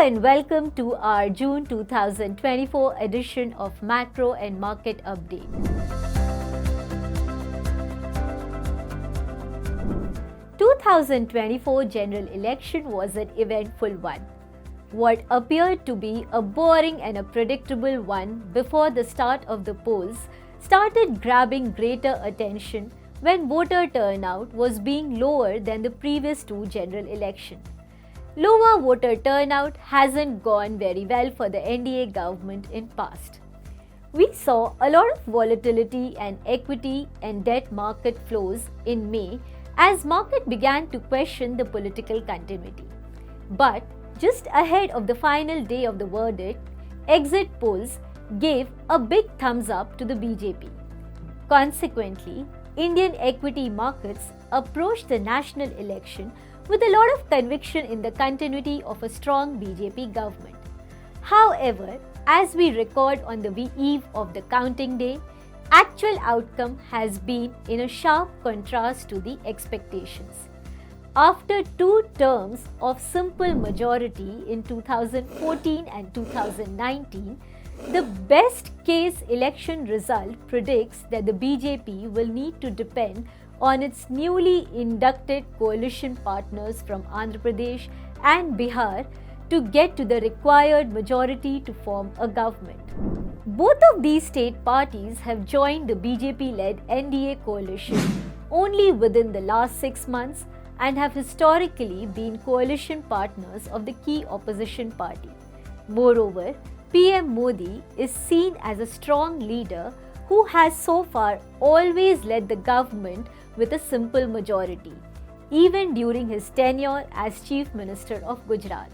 and welcome to our June 2024 edition of Macro and Market Update. The 2024 general election was an eventful one. What appeared to be a boring and a predictable one before the start of the polls started grabbing greater attention when voter turnout was being lower than the previous two general elections. Lower voter turnout hasn't gone very well for the NDA government in past. We saw a lot of volatility and equity and debt market flows in May as market began to question the political continuity. But just ahead of the final day of the verdict, exit polls gave a big thumbs up to the BJP. Consequently, Indian equity markets approached the national election with a lot of conviction in the continuity of a strong BJP government. However, as we record on the eve of the counting day, actual outcome has been in a sharp contrast to the expectations. After two terms of simple majority in 2014 and 2019, the best case election result predicts that the BJP will need to depend on its newly inducted coalition partners from Andhra Pradesh and Bihar to get to the required majority to form a government. Both of these state parties have joined the BJP-led NDA coalition only within the last 6 months and have historically been coalition partners of the key opposition party. Moreover, PM Modi is seen as a strong leader who has so far always led the government with a simple majority, even during his tenure as Chief Minister of Gujarat.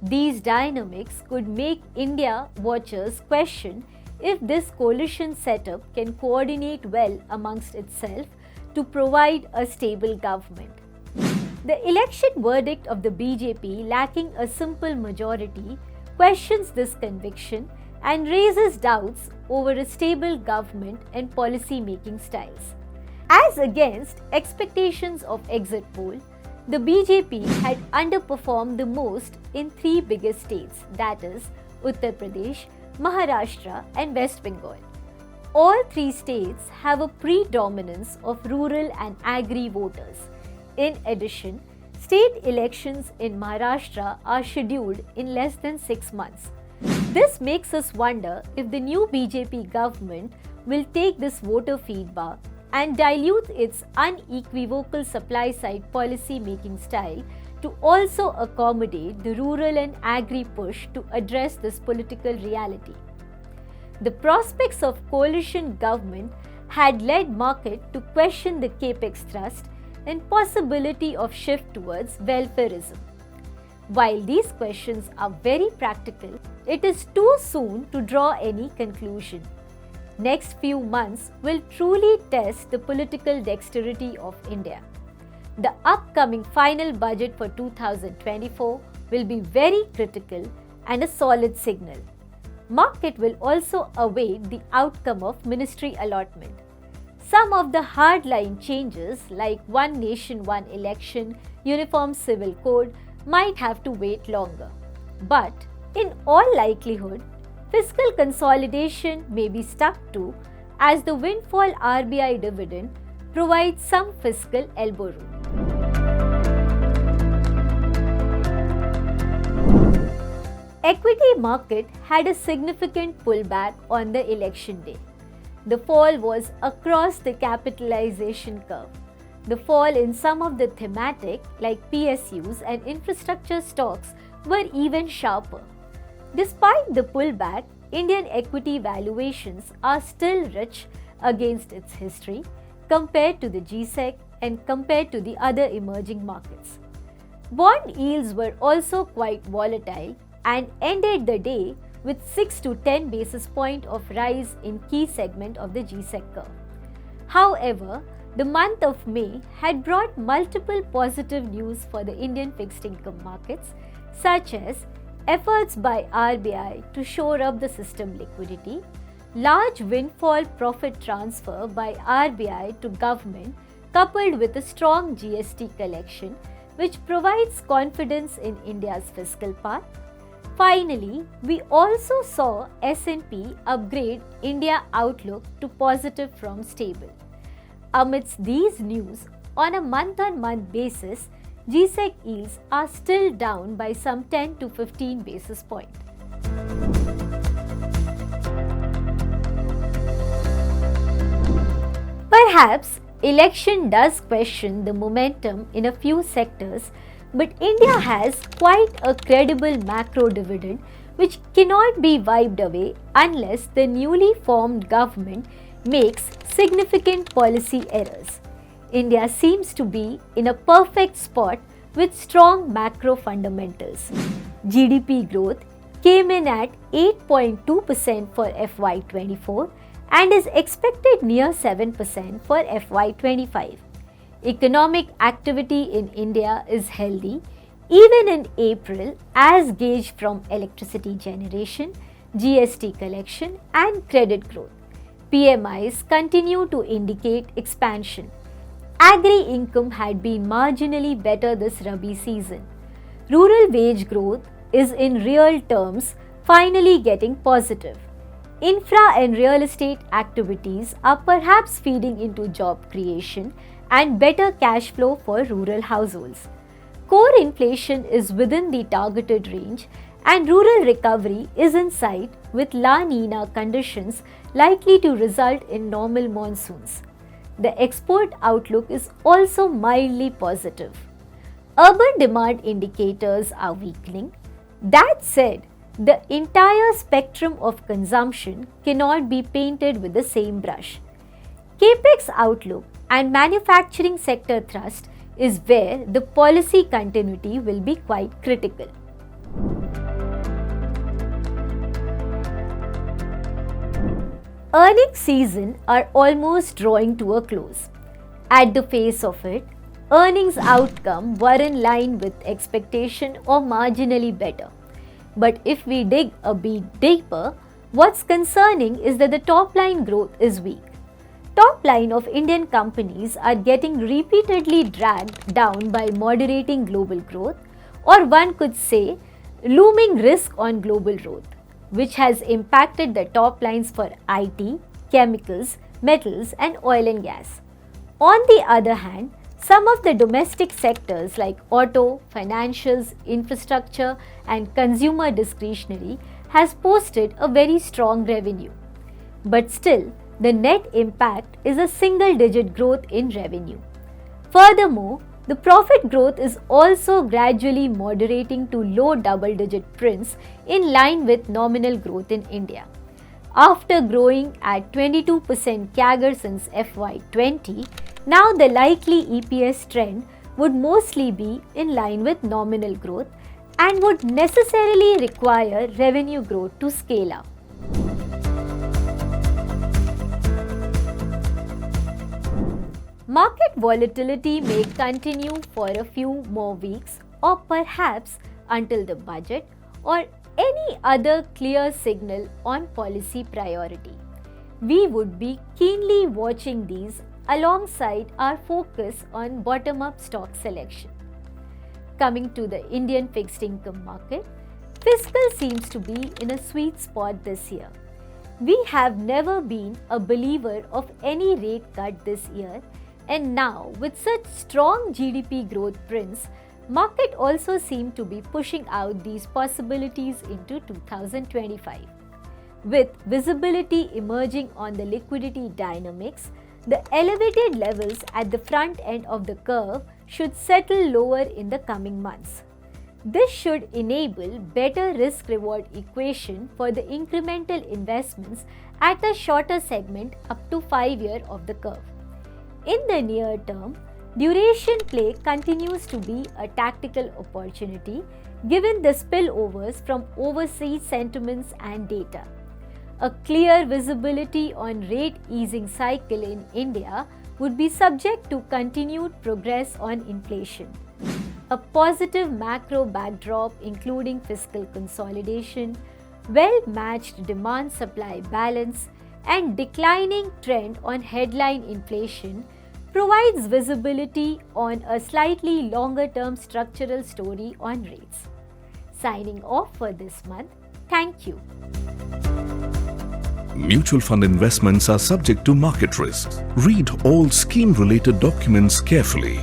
These dynamics could make India watchers question if this coalition setup can coordinate well amongst itself to provide a stable government. The election verdict of the BJP lacking a simple majority questions this conviction and raises doubts over a stable government and policy making styles. As against expectations of exit poll, the BJP had underperformed the most in three biggest states, that is, Uttar Pradesh, Maharashtra and West Bengal. All three states have a predominance of rural and agri voters. In addition, state elections in Maharashtra are scheduled in less than 6 months. This makes us wonder if the new BJP government will take this voter feedback and dilute its unequivocal supply-side policy-making style to also accommodate the rural and agri push to address this political reality. The prospects of coalition government had led market to question the capex thrust and possibility of shift towards welfareism. While these questions are very practical, it is too soon to draw any conclusion. Next few months will truly test the political dexterity of India. The upcoming final budget for 2024 will be very critical and a solid signal. Market will also await the outcome of ministry allotment. Some of the hardline changes like One Nation, One Election, Uniform Civil Code might have to wait longer. But in all likelihood, fiscal consolidation may be stuck to as the windfall RBI dividend provides some fiscal elbow room. Equity market had a significant pullback on the election day. The fall was across the capitalization curve. The fall in some of the thematic like PSUs and infrastructure stocks were even sharper. Despite the pullback, Indian equity valuations are still rich against its history compared to the GSEC and compared to the other emerging markets. Bond yields were also quite volatile and ended the day with 6 to 10 basis point of rise in key segment of the GSEC curve. However, the month of May had brought multiple positive news for the Indian fixed income markets, such as efforts by RBI to shore up the system liquidity, large windfall profit transfer by RBI to government coupled with a strong GST collection which provides confidence in India's fiscal path, Finally, we also saw S&P upgrade India outlook to positive from stable. Amidst these news, on a month-on-month basis, G-Sec yields are still down by some 10 to 15 basis points. Perhaps election does question the momentum in a few sectors, but India has quite a credible macro dividend which cannot be wiped away unless the newly formed government makes significant policy errors. India seems to be in a perfect spot with strong macro fundamentals. GDP growth came in at 8.2% for FY24 and is expected near 7% for FY25. Economic activity in India is healthy even in April as gauged from electricity generation, GST collection and credit growth. PMIs continue to indicate expansion. Agri income had been marginally better this Rabi season. Rural wage growth is in real terms finally getting positive. Infra and real estate activities are perhaps feeding into job creation and better cash flow for rural households. Core inflation is within the targeted range and rural recovery is in sight with La Nina conditions likely to result in normal monsoons. The export outlook is also mildly positive. Urban demand indicators are weakening. That said, the entire spectrum of consumption cannot be painted with the same brush. Capex outlook and manufacturing sector thrust is where the policy continuity will be quite critical. Earnings season are almost drawing to a close. At the face of it, earnings outcome were in line with expectation or marginally better. But if we dig a bit deeper, what's concerning is that the top line growth is weak. Top line of Indian companies are getting repeatedly dragged down by moderating global growth, or one could say looming risk on global growth, which has impacted the top lines for IT, chemicals, metals and oil and gas. On the other hand, some of the domestic sectors like auto, financials, infrastructure and consumer discretionary has posted a very strong revenue. But still, the net impact is a single-digit growth in revenue. Furthermore, the profit growth is also gradually moderating to low double-digit prints in line with nominal growth in India. After growing at 22% CAGR since FY20, now the likely EPS trend would mostly be in line with nominal growth and would necessarily require revenue growth to scale up. Market volatility may continue for a few more weeks or perhaps until the budget or any other clear signal on policy priority. We would be keenly watching these alongside our focus on bottom-up stock selection. Coming to the Indian fixed income market, fiscal seems to be in a sweet spot this year. We have never been a believer of any rate cut this year, and now with such strong GDP growth prints, market also seem to be pushing out these possibilities into 2025. With visibility emerging on the liquidity dynamics, the elevated levels at the front end of the curve should settle lower in the coming months. This should enable better risk-reward equation for the incremental investments at a shorter segment up to 5-year of the curve. In the near term, duration play continues to be a tactical opportunity given the spillovers from overseas sentiments and data. A clear visibility on rate easing cycle in India would be subject to continued progress on inflation. A positive macro backdrop including fiscal consolidation, well-matched demand-supply balance and declining trend on headline inflation provides visibility on a slightly longer-term structural story on rates. Signing off for this month. Thank you. Mutual fund investments are subject to market risks. Read all scheme-related documents carefully.